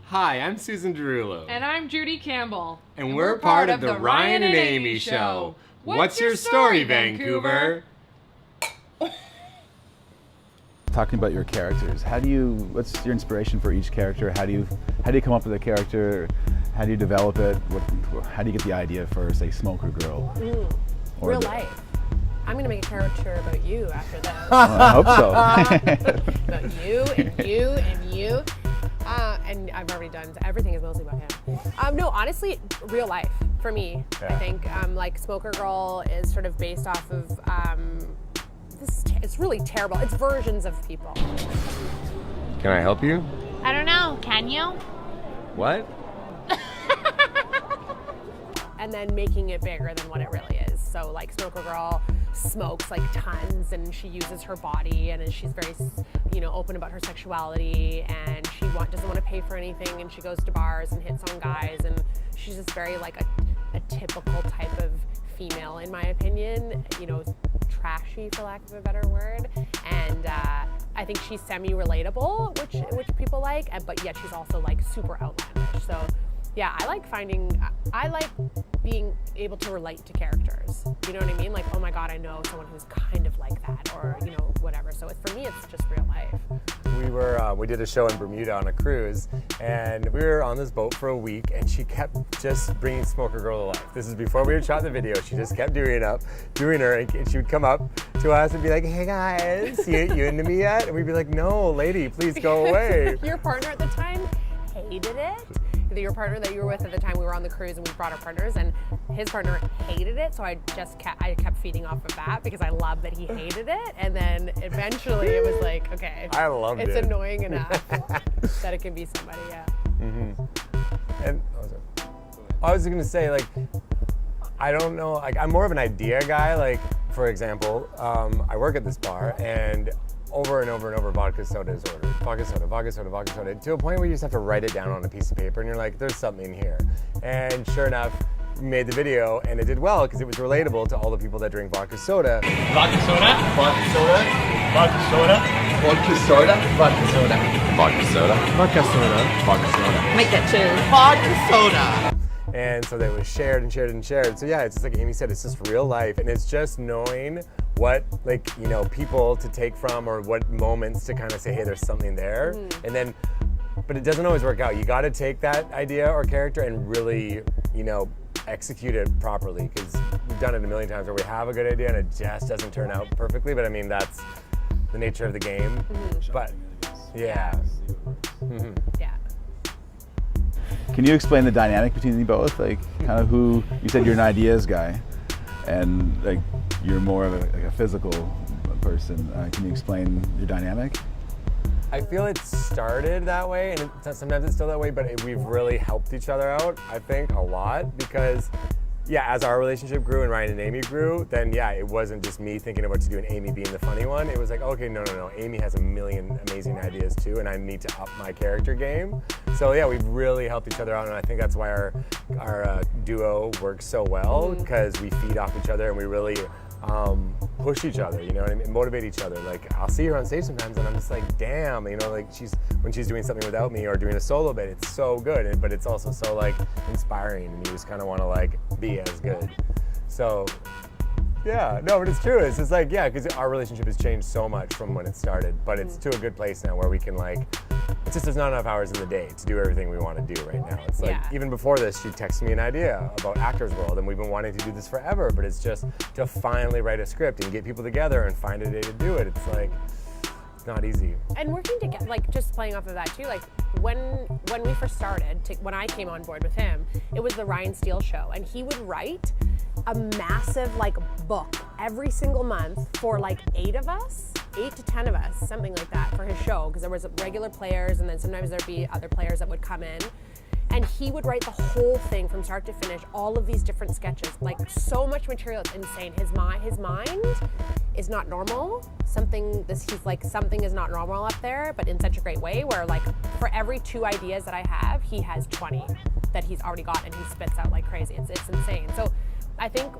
Hi, I'm Susan Derulo. And I'm Judy Campbell. And we're part of the Ryan and Amy Show. What's your story, Vancouver? Talking about your characters, what's your inspiration for each character? How do you come up with a character? How do you develop it? How do you get the idea for, say, Smoker Girl? Real life. I'm going to make a character about you after this. I hope so. About you and you and you. And I've already done, everything is mostly about him. No, honestly, real life for me. Yeah. I think like Smoker Girl is sort of based off of, it's really terrible. It's versions of people. Can I help you? I don't know, can you? What? And then making it bigger than what it really is. So like Smoker Girl smokes like tons and she uses her body and she's very, open about her sexuality and she doesn't want to pay for anything and she goes to bars and hits on guys and she's just very like a typical type of female in my opinion, trashy for lack of a better word. And I think she's semi-relatable, which people like, but yet she's also like super outlandish. So yeah, I like being able to relate to characters. You know what I mean? Like, oh my God, I know someone who's kind of like that, or whatever. So for me, it's just real life. We did a show in Bermuda on a cruise, and we were on this boat for a week, and she kept just bringing Smoker Girl to life. This is before we had shot the video. She just kept doing her, and she would come up to us and be like, "Hey guys, you into me yet?" And we'd be like, "No, lady, please go away." Your partner at the time hated it. Your partner that you were with at the time, we were on the cruise and we brought our partners, and his partner hated it. So I kept feeding off of that because I loved that he hated it. And then eventually it was like, okay, I loved it. It's annoying enough that it can be somebody, yeah. Mm-hmm. And I was gonna say, like, I don't know, like, I'm more of an idea guy. Like, for example, I work at this bar, and over and over and over, vodka soda is ordered. Vodka soda, vodka soda, vodka soda, to a point where you just have to write it down on a piece of paper and you're like, there's something here. And sure enough, we made the video and it did well because it was relatable to all the people that drink vodka soda. Vodka soda, vodka soda, vodka soda, vodka soda, vodka soda, Vodka soda. vodka soda, Vodka soda. Make that too. vodka soda. And so that was shared and shared and shared. So yeah, it's just like Amy said, it's just real life. And it's just knowing what, people to take from or what moments to kind of say, hey, there's something there. And then, but it doesn't always work out. You got to take that idea or character and really, execute it properly, because we've done it a million times where we have a good idea and it just doesn't turn out perfectly. But I mean, that's the nature of the game. But yeah. Yeah. Can you explain the dynamic between you both? Like, kind of who, you said you're an ideas guy, and like you're more of a physical person. Can you explain your dynamic? I feel it started that way, and sometimes it's still that way, but we've really helped each other out, I think, a lot, because as our relationship grew and Ryan and Amy grew, then it wasn't just me thinking of what to do and Amy being the funny one. It was like, okay, no, Amy has a million amazing ideas too, and I need to up my character game. So we've really helped each other out, and I think that's why our duo works so well, because we feed off each other and we really push each other, you know what I mean? Motivate each other. Like, I'll see her on stage sometimes and I'm just like, damn, like when she's doing something without me or doing a solo bit, it's so good, but it's also so like inspiring, and you just kind of want to like be as good. So but it's true. It's just like, because our relationship has changed so much from when it started, but it's to a good place now where we can it's just there's not enough hours in the day to do everything we want to do right now. It's like, even before this, she texted me an idea about Actors World, and we've been wanting to do this forever, but it's just to finally write a script and get people together and find a day to do it. It's like, it's not easy. And working together, just playing off of that too, when we first started, when I came on board with him, it was the Ryan Steele show, and he would write a massive book every single month for 8 to 10 of us, something like that, for his show, because there was regular players and then sometimes there'd be other players that would come in, and he would write the whole thing from start to finish, all of these different sketches, so much material. It's insane. His mind is not normal. Something is not normal up there, but in such a great way, where for every 2 ideas that I have, he has 20 that he's already got and he spits out like crazy. It's insane. So I think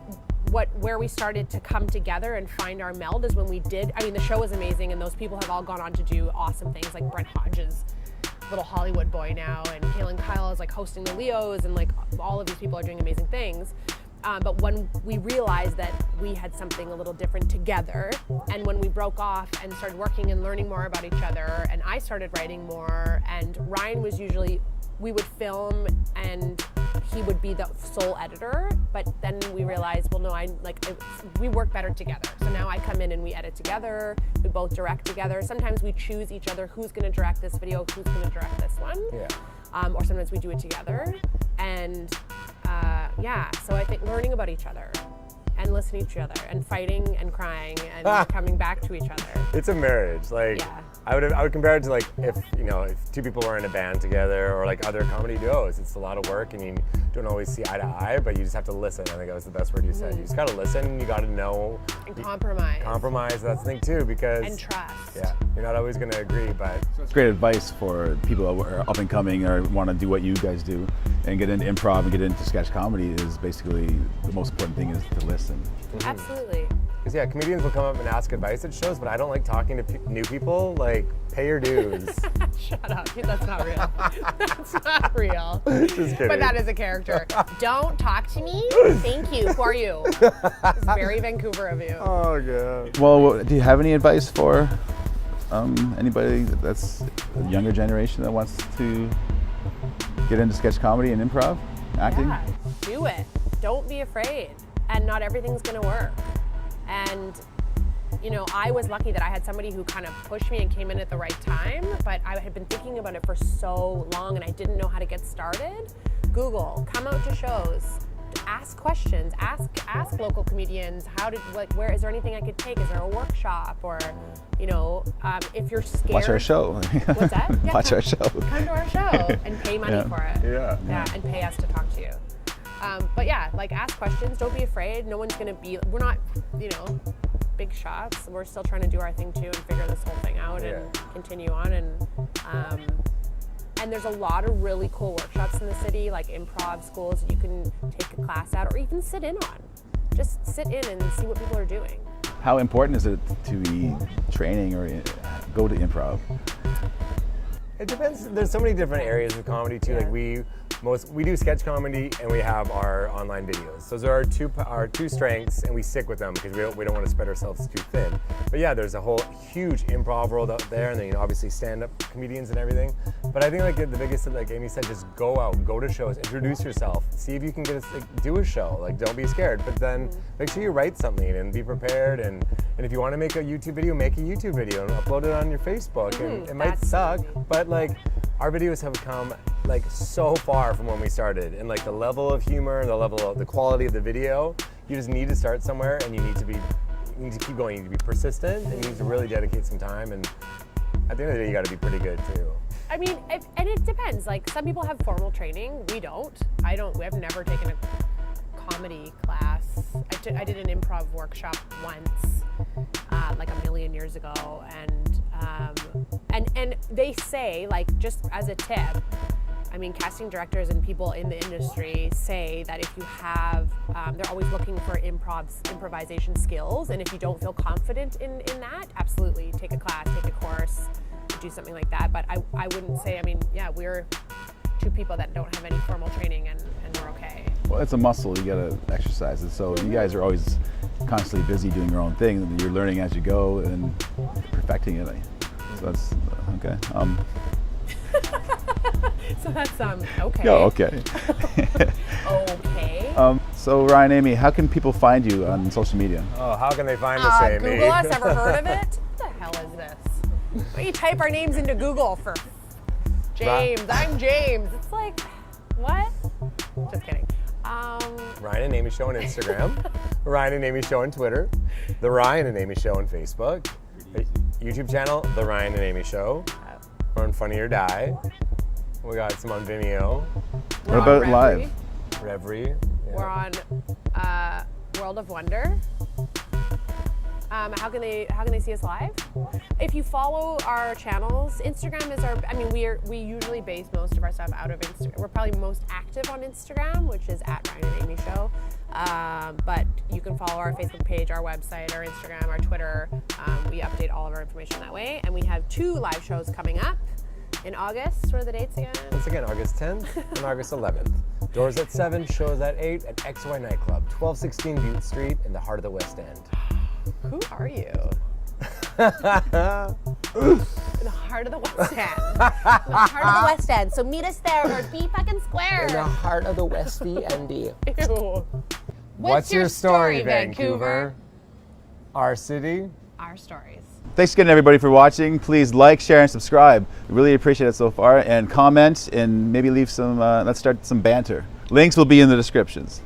where we started to come together and find our meld is when we did, the show was amazing, and those people have all gone on to do awesome things, like Brent Hodges, little Hollywood boy now, and Kaylin Steele's like hosting the Leos, and like all of these people are doing amazing things. But when we realized that we had something a little different together, and when we broke off and started working and learning more about each other, and I started writing more, and Ryan was usually, we would film and he would be the sole editor, but then we realized, well, no, we work better together. So now I come in and we edit together, we both direct together. Sometimes we choose each other, who's gonna direct this video, who's gonna direct this one. Yeah. Or sometimes we do it together. And so I think learning about each other and listening to each other and fighting and crying and coming back to each other. It's a marriage. Like, Yeah. I would compare it to like if two people were in a band together, or like other comedy duos. It's a lot of work and you don't always see eye to eye, but you just have to listen. I think that was the best word you said. You just gotta listen, you gotta know. And compromise. Compromise, that's the thing too, because And trust. yeah, you're not always gonna agree, but It's great advice for people who are up and coming or want to do what you guys do and get into improv and get into sketch comedy. Is basically the most important thing is to listen. Absolutely. because yeah, comedians will come up and ask advice at shows, but I don't like talking to new people. Like, pay your dues. Shut up. That's not real. That's not real. Just kidding. But that is a character. Don't talk to me. Thank you. Who are you? It's very Vancouver of you. Oh god. Well, do you have any advice for anybody that's a younger generation that wants to get into sketch comedy and improv, acting? Yeah, do it. Don't be afraid. And not everything's gonna work. And you know, I was lucky that I had somebody who kind of pushed me and came in at the right time, but I had been thinking about it for so long and I didn't know how to get started. Google, come out to shows, ask questions, ask local comedians, where is there anything I could take? Is there a workshop? Or, you know, if you're scared. Watch our show. What's that? Yeah, Watch our show. Come to our show and pay money for it. Yeah. And pay us to talk to you. But yeah, like ask questions, don't be afraid. No one's gonna be, we're not, you know, big shots. We're still trying to do our thing too and figure this whole thing out and continue on. And there's a lot of really cool workshops in the city, like improv schools you can take a class at or even sit in on. Just sit in and see what people are doing. How important is it to be training or go to improv? It depends. There's so many different areas of comedy too. Like we do sketch comedy and we have our online videos. Those are our two strengths, and we stick with them because we don't want to spread ourselves too thin. But yeah, there's a whole huge improv world out there, and then obviously stand-up comedians and everything. But I think like the biggest thing, like Amy said, just go out, go to shows, introduce yourself, see if you can do a show. Like, don't be scared, but then make sure you write something and be prepared. And if you want to make a YouTube video, make a YouTube video and upload it on your Facebook. And it might suck, but like our videos have come like so far from when we started, and like the level of humor, the quality of the video. You just need to start somewhere, and you need to keep going. You need to be persistent, and you need to really dedicate some time. And at the end of the day, you got to be pretty good too. I mean, and it depends. Like some people have formal training. We don't. I've never taken a comedy class. I did an improv workshop once, like a million years ago, and they say, like, just as a tip, I mean, casting directors and people in the industry say that if you have, they're always looking for improvisation skills, and if you don't feel confident in that, absolutely take a class, take a course, do something like that. But I wouldn't say, I mean, yeah, we're two people that don't have any formal training, and we're okay. Well, it's a muscle, you gotta exercise it. So you guys are always constantly busy doing your own thing, and you're learning as you go and perfecting it. So that's okay. So that's okay. Yeah, okay. Okay. So Ryan, Amy, how can people find you on social media? Oh, how can they find us, Amy? Google us. Ever heard of it? What the hell is this? Why you type our names into Google for James? I'm James. It's like, what? Just kidding. Ryan and Amy Show on Instagram, Ryan and Amy Show on Twitter, The Ryan and Amy Show on Facebook, YouTube channel, The Ryan and Amy Show. We're on Funny or Die. We got some on Vimeo. What about live? Reverie. Yeah. We're on World of Wonder. How can they see us live? If you follow our channels, Instagram is our. I mean, we usually base most of our stuff out of Instagram. We're probably most active on Instagram, which is at Ryan and Amy Show. But you can follow our Facebook page, our website, our Instagram, our Twitter. We update all of our information that way, and we have 2 live shows coming up. in August. What are the dates again? Once again, August 10th and August 11th. Doors at 7, shows at 8 at XY Nightclub, 1216 Butte Street in the heart of the West End. Who are you? In the heart of the West End. In the heart of the West End. So meet us there or be fucking square. In the heart of the Westy Endy. Ew. What's your story, Vancouver? Our city. Our stories. Thanks again, everybody, for watching. Please like, share, and subscribe. We really appreciate it so far. And comment and maybe leave some, let's start some banter. Links will be in the descriptions.